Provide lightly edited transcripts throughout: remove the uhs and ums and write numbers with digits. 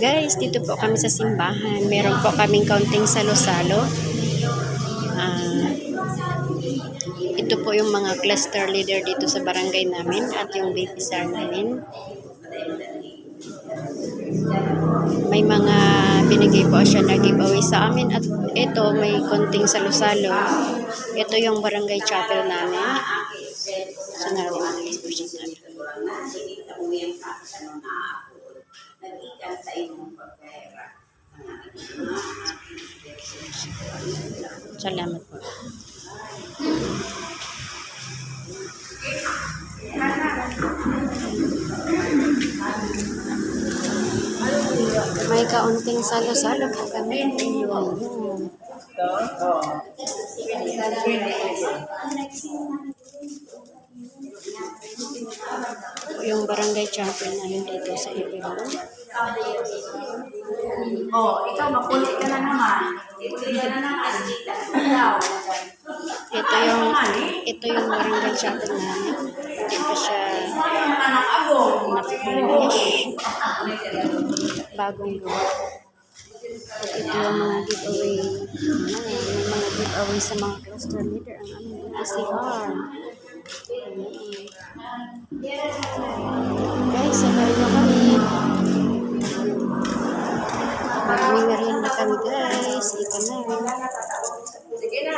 Guys, dito po kami sa simbahan. Meron po kaming kaunting salo-salo. Ito po yung mga cluster leader dito sa barangay namin at yung BPSR namin. May mga binigay po siya na giveaway sa amin at ito may konting salo-salo. Ito yung barangay chapel namin. So, narin po siya namin. Salamat po. May kaunting salo-salo po kami. Yung barangay chapel namin dito sa Ibero. Ikaw makulit ka na naman. Ito yung barangay chapel namin. Hindi pa siya napipulish. Bagong gawa. Ito yung mga giveaway. May mga giveaway sa mga cluster leader. Ang aming BPSR. Guys, sabarin mo kami. Mag-wingerin na kami guys. Ika na. Sige na.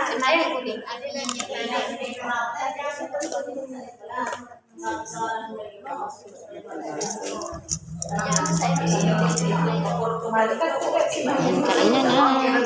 Kainan na.